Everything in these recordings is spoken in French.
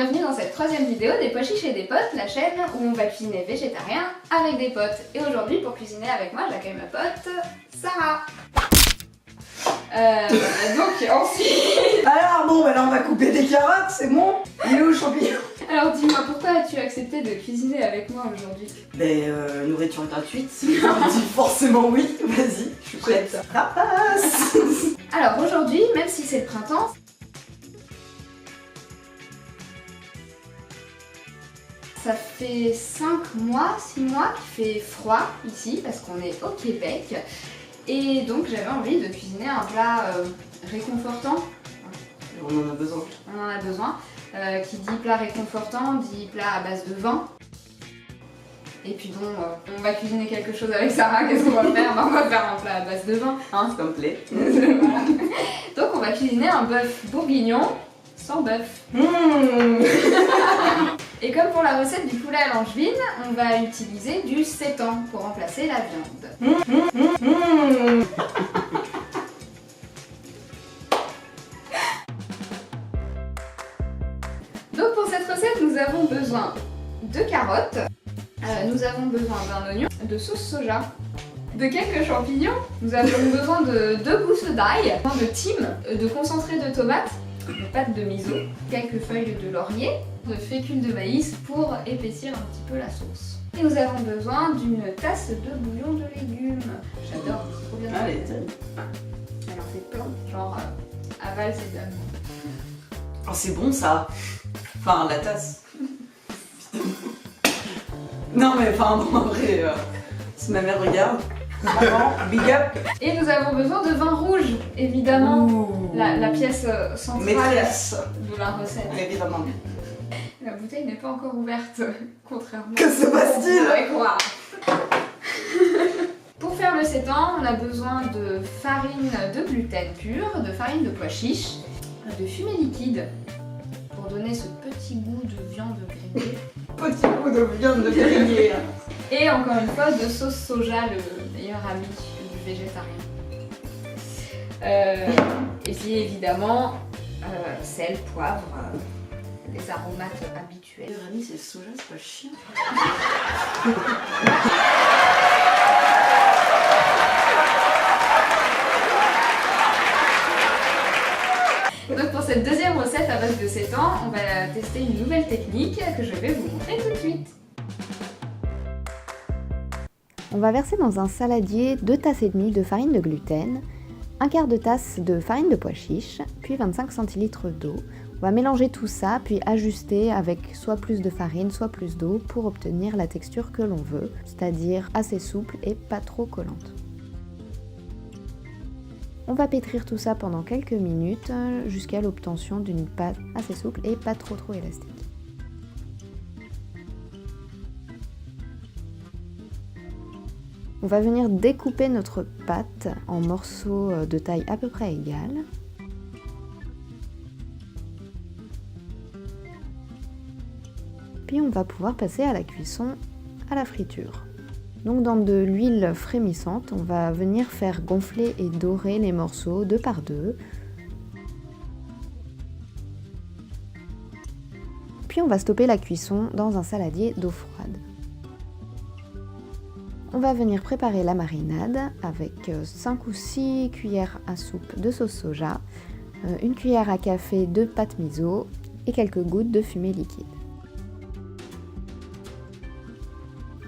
bienvenue dans cette troisième vidéo des Pois Chiches et des potes, la chaîne où on va cuisiner végétarien avec des potes. Et aujourd'hui, pour cuisiner avec moi, j'accueille ma pote Sarah. Donc ensuite... Alors bon, bah là on va couper des carottes, c'est bon. Il est où le champignon? Alors dis-moi, pourquoi as-tu accepté de cuisiner avec moi aujourd'hui? Nourriture gratuite. Je dis forcément oui, vas-y, je suis prête. Rapace. Alors aujourd'hui, même si c'est le printemps, ça fait 6 mois qu'il fait froid ici parce qu'on est au Québec. Et donc j'avais envie de cuisiner un plat réconfortant. On en a besoin. On en a besoin. Qui dit plat réconfortant, dit plat à base de vin. Et puis bon, on va cuisiner quelque chose avec Sarah, qu'est-ce qu'on va faire? On va faire un plat à base de vin. Hein, ça me plaît. Voilà. Donc on va cuisiner un bœuf bourguignon sans bœuf. Et comme pour la recette du poulet à l'angevine, on va utiliser du sétan pour remplacer la viande. Donc pour cette recette, nous avons besoin de carottes, nous avons besoin d'un oignon, de sauce soja, de quelques champignons, nous avons besoin de 2 gousses d'ail, de thym, de concentré de tomate, de pâte de miso, quelques feuilles de laurier, de fécule de maïs pour épaissir un petit peu la sauce. Et nous avons besoin d'une tasse de bouillon de légumes. J'adore, c'est trop bien. Allez, Elle en fait plein, genre aval c'est bien. oh, c'est bon ça. Enfin, la tasse. Non mais enfin, bon, en vrai, si ma mère regarde, vraiment, big up. Et nous avons besoin de vin rouge, évidemment. Ouh. La pièce centrale Maîtresse. de la recette. Évidemment. La bouteille n'est pas encore ouverte, contrairement Que se passe-t-il? on pourrait croire. Pour faire le sétan, on a besoin de farine de gluten pur, de farine de pois chiches, de fumée liquide pour donner ce petit goût de viande grillée. Petit coup de viande de grillée. Et encore une fois, de sauce soja, le meilleur ami du végétarien. Et puis évidemment, sel, poivre, les aromates habituels. Le meilleur ami, c'est le soja, c'est pas le chien. Donc pour cette deuxième recette à base de sétan, on va tester une nouvelle technique que je vais vous montrer tout de suite. On va verser dans un saladier 2 tasses et demie de farine de gluten, 1/4 de tasse de farine de pois chiches, puis 25 centilitres d'eau. On va mélanger tout ça, puis ajuster avec soit plus de farine, soit plus d'eau pour obtenir la texture que l'on veut, c'est-à-dire assez souple et pas trop collante. On va pétrir tout ça pendant quelques minutes jusqu'à l'obtention d'une pâte assez souple et pas trop élastique. On va venir découper notre pâte en morceaux de taille à peu près égale. Puis on va pouvoir passer à la cuisson à la friture. Donc dans de l'huile frémissante, on va venir faire gonfler et dorer les morceaux 2 par 2. Puis on va stopper la cuisson dans un saladier d'eau froide. On va venir préparer la marinade avec 5 ou 6 cuillères à soupe de sauce soja, 1 cuillère à café de pâte miso et quelques gouttes de fumée liquide.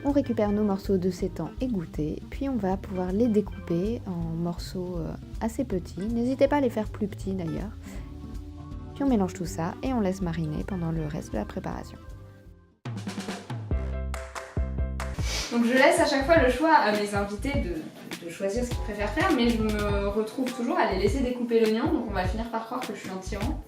On récupère nos morceaux de sétan égouttés, puis on va pouvoir les découper en morceaux assez petits. N'hésitez pas à les faire plus petits d'ailleurs. Puis on mélange tout ça et on laisse mariner pendant le reste de la préparation. Donc je laisse à chaque fois le choix à mes invités de choisir ce qu'ils préfèrent faire, mais je me retrouve toujours à les laisser découper l'oignon, donc on va finir par croire que je suis un tyran.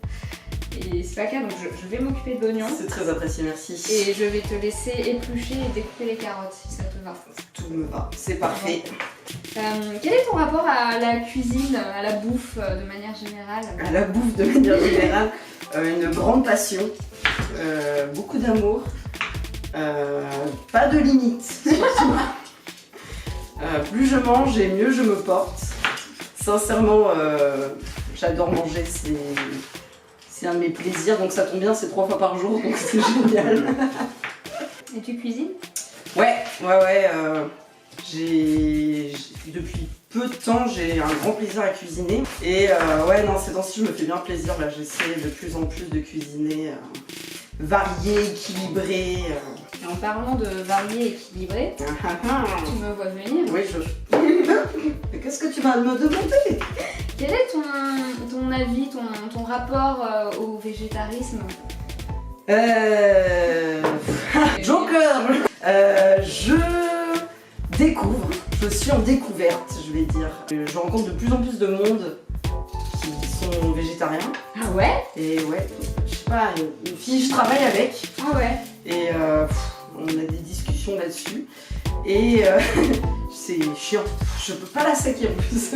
Et c'est pas le cas, donc je vais m'occuper de l'oignon. C'est très apprécié, merci. Et je vais te laisser éplucher et découper les carottes si ça te va. Tout me va, c'est parfait. Quel est ton rapport à la cuisine, à la bouffe de manière générale? À la bouffe de manière générale, une grande passion, beaucoup d'amour, pas de limite surtout. Plus je mange et mieux je me porte. Sincèrement, j'adore manger, c'est C'est un de mes plaisirs, donc ça tombe bien, c'est 3 fois par jour, donc c'est génial. Et tu cuisines? Ouais. Depuis peu de temps, j'ai un grand plaisir à cuisiner. Et ouais, non, ces temps-ci, je me fais bien plaisir. Là, j'essaie de plus en plus de cuisiner varié, équilibré. Et en parlant de varié et équilibré, tu me vois venir. Oui, Mais qu'est-ce que tu vas me demander? Quel est ton avis, ton rapport au végétarisme? Joker. Je découvre, je suis en découverte, je vais dire. Je rencontre de plus en plus de monde qui sont végétariens. Ah ouais? Et ouais, je sais pas, une fille je travaille avec. Ah ouais. Et on a des discussions là-dessus. Et c'est chiant, je peux pas la saquer en plus.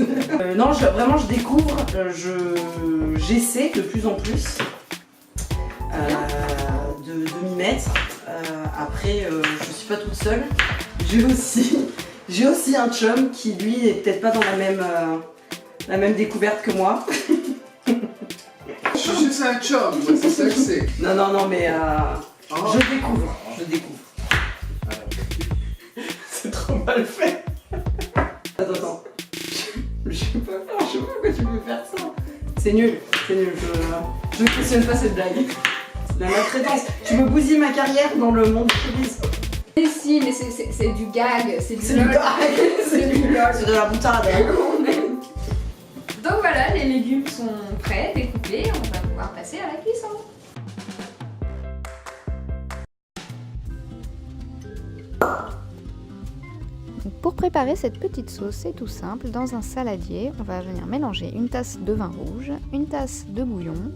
Non, vraiment je découvre, j'essaie de plus en plus de m'y mettre. Après, je suis pas toute seule. J'ai aussi un chum qui lui est peut-être pas dans la même découverte que moi. Je suis juste un chum, moi, c'est ça que c'est. Non, mais je découvre. C'est trop mal fait. Attends. Je sais pas pourquoi tu veux faire ça. C'est nul. Je ne questionne pas cette blague. C'est la maltraitance. Tu me bousilles ma carrière dans le monde du showbiz. Mais si, mais c'est du gag, c'est du C'est du gag, c'est de la boutade. Donc voilà, les légumes sont prêts, découpés, on va pouvoir passer à la cuisson. Pour préparer cette petite sauce, c'est tout simple. Dans un saladier, on va venir mélanger une tasse de vin rouge, une tasse de bouillon,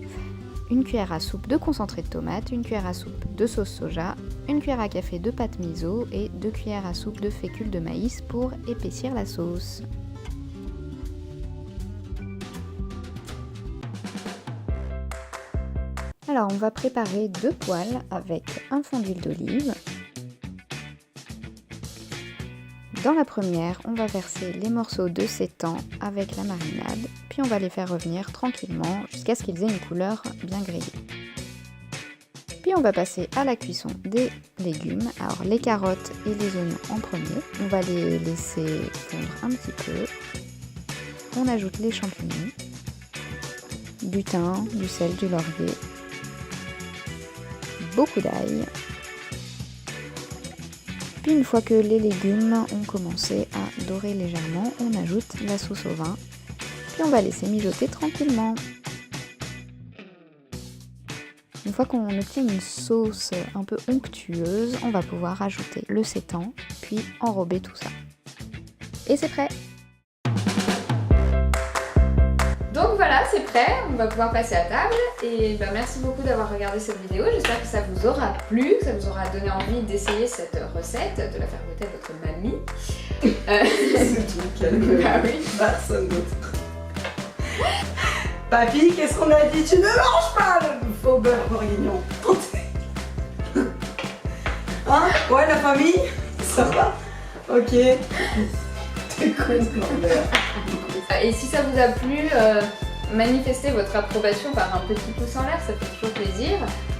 une cuillère à soupe de concentré de tomate, une cuillère à soupe de sauce soja, une cuillère à café de pâte miso et 2 cuillères à soupe de fécule de maïs pour épaissir la sauce. Alors on va préparer 2 poêles avec un fond d'huile d'olive. Dans la première, on va verser les morceaux de sétan avec la marinade, puis on va les faire revenir tranquillement jusqu'à ce qu'ils aient une couleur bien grillée. Puis on va passer à la cuisson des légumes. Alors les carottes et les oignons en premier, on va les laisser fondre un petit peu. On ajoute les champignons, du thym, du sel, du laurier, beaucoup d'ail. Puis une fois que les légumes ont commencé à dorer légèrement, on ajoute la sauce au vin. Puis on va laisser mijoter tranquillement. Une fois qu'on obtient une sauce un peu onctueuse, on va pouvoir ajouter le sétan, puis enrober tout ça. Et c'est prêt! Donc voilà, c'est prêt, on va pouvoir passer à table. Et merci beaucoup d'avoir regardé cette vidéo, j'espère que ça vous aura plu, que ça vous aura donné envie d'essayer cette recette, de la faire goûter à votre mamie. C'est tout, personne d'autre. Papy, qu'est-ce qu'on a dit? Tu ne manges pas le faux beurre bourguignon. Hein? Ouais, la famille? Ça va? Ok. T'es con, ce merde. Et si ça vous a plu, manifestez votre approbation par un petit pouce en l'air, ça fait toujours plaisir.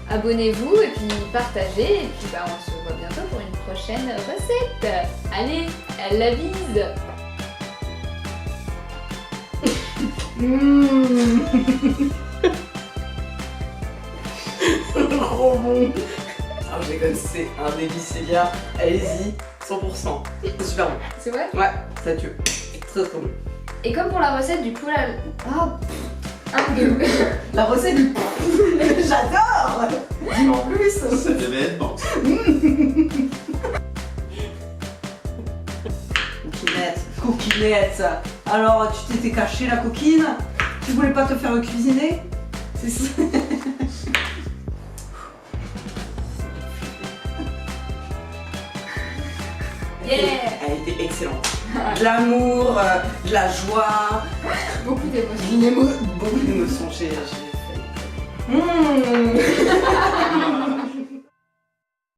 Abonnez-vous et puis partagez. Et puis on se voit bientôt pour une prochaine recette. Allez, elle la bise. Trop bon. Ah, je déconne, c'est un délicielia. Allez-y, 100%. C'est super bon. C'est vrai? Ouais, ça tue. Très bon. Et comme pour la recette, du coup, là... La recette du... J'adore. Dis-moi en plus. C'est événement. Coquinette. Alors, tu t'étais cachée, la coquine? Tu voulais pas te faire cuisiner? C'est ça. Yeah. Elle était excellente. De l'amour, de la joie, Beaucoup d'émotions. beaucoup d'émotions. J'ai fait.